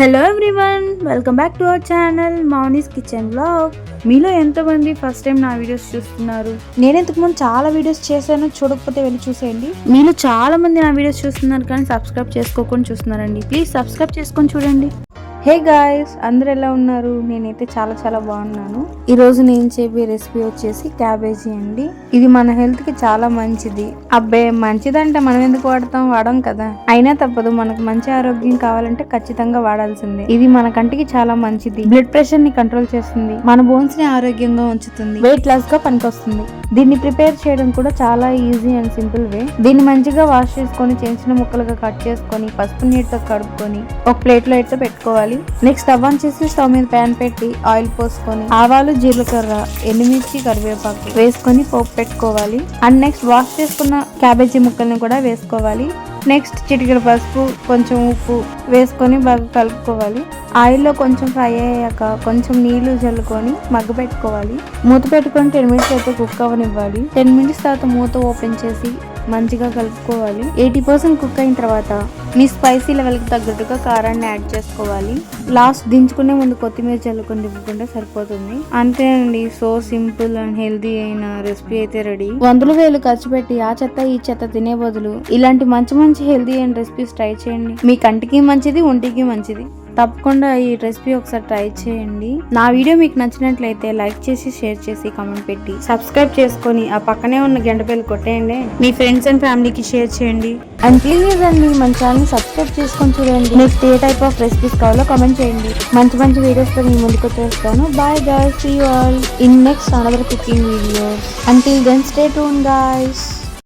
Hello everyone, welcome back to our channel Mouni's kitchen vlog. మీలో ఎంతమంది first time నా videos చూస్తున్నారు? నేను ఇంతకుముందు చాలా వీడియోస్ చేశాను, చూడకపోతే వెళ్ళి చూసేయండి. మీలో చాలా మంది నా వీడియోస్ చూస్తున్నారు కానీ సబ్స్క్రైబ్ చేసుకోకుండా చూస్తున్నారండి. ప్లీజ్ సబ్స్క్రైబ్ చేసుకొని చూడండి. హే గాయ్స్, అందరు ఎలా ఉన్నారు? నేనైతే చాలా చాలా బాగున్నాను. ఈరోజు నేను చెప్పే రెసిపీ వచ్చేసి క్యాబేజీ అండి. ఇది మన హెల్త్ కి చాలా మంచిది. అబ్బే, మంచిదంటే మనం ఎందుకు వాడం కదా. అయినా తప్పదు, మనకు మంచి ఆరోగ్యం కావాలంటే ఖచ్చితంగా వాడాల్సిందే. ఇది మన కంటికి చాలా మంచిది. బ్లడ్ ప్రెషర్ ని కంట్రోల్ చేస్తుంది, మన బోన్స్ ని ఆరోగ్యంగా ఉంచుతుంది, వెయిట్ లాస్ గా పనికొస్తుంది. దీన్ని ప్రిపేర్ చేయడం కూడా చాలా ఈజీ అండ్ సింపుల్ వే. దీన్ని మంచిగా వాష్ చేసుకొని చిన్న చిన్న ముక్కలుగా కట్ చేసుకొని పసుపు నీటితో కడుక్కొని ఒక ప్లేట్ లో అయితే పెట్టుకోవాలి. నెక్స్ట్ స్టవ్ ఆన్ చేసి స్టవ్ మీద ప్యాన్ పెట్టి ఆయిల్ పోసుకొని ఆవాలు, జీలకర్ర, ఎండుమిర్చి, కరివేపాకు వేసుకొని పోపు పెట్టుకోవాలి. అండ్ నెక్స్ట్ వాష్ చేసుకున్న క్యాబేజీ ముక్కల్ని కూడా వేసుకోవాలి. నెక్స్ట్ చిటికెడు పసుపు, కొంచెం ఉప్పు వేసుకొని బాగా కలుపుకోవాలి. ఆయిల్లో కొంచెం ఫ్రై అయ్యాక కొంచెం నీళ్లు చల్లుకొని మగ్గ పెట్టుకోవాలి. మూత పెట్టుకొని 10 మినిట్స్ అయితే కుక్ అవ్వనివ్వాలి. 10 మినిట్స్ తర్వాత మూత ఓపెన్ చేసి మంచిగా కలుపుకోవాలి. 80% కుక్ అయిన తర్వాత మీ స్పైసీ లెవెల్కి తగ్గట్టుగా కారాన్ని యాడ్ చేసుకోవాలి. లాస్ట్ దించుకునే ముందు కొత్తిమీర చల్లుకొని దింపుకుంటే సరిపోతుంది. అంతేనండి, సో సింపుల్ అండ్ హెల్దీ అయిన రెసిపీ అయితే రెడీ. 100,000 ఖర్చు పెట్టి ఆ చెత్త ఈ చెత్త తినే బదులు ఇలాంటి మంచి మంచి హెల్దీ అయిన రెసిపీస్ ట్రై చేయండి. మీ కంటికి మంచిది, ఒంటికి మంచిది. తప్పకుండా ఈ రెసిపీ ఒకసారి ట్రై చేయండి. నా వీడియో మీకు నచ్చినట్లయితే లైక్ చేసి, షేర్ చేసి, కామెంట్ పెట్టి సబ్స్క్రైబ్ చేసుకొని ఆ పక్కనే ఉన్న గంట బెల్ కొట్టేయండి. మీ ఫ్రెండ్స్ అండ్ ఫ్యామిలీకి షేర్ చేయండి. అండ్ ప్లీజ్ అండి మన ఛానల్ సబ్స్క్రైబ్ చేసుకొని చూడండి. Next a type of recipes కావాలో కామెంట్ చేయండి. మంచి మంచి వీడియోస్ తో మీ ముందుకు వచ్చేస్తాను. Bye guys, see you all in next another cooking video. Until then, stay tuned guys.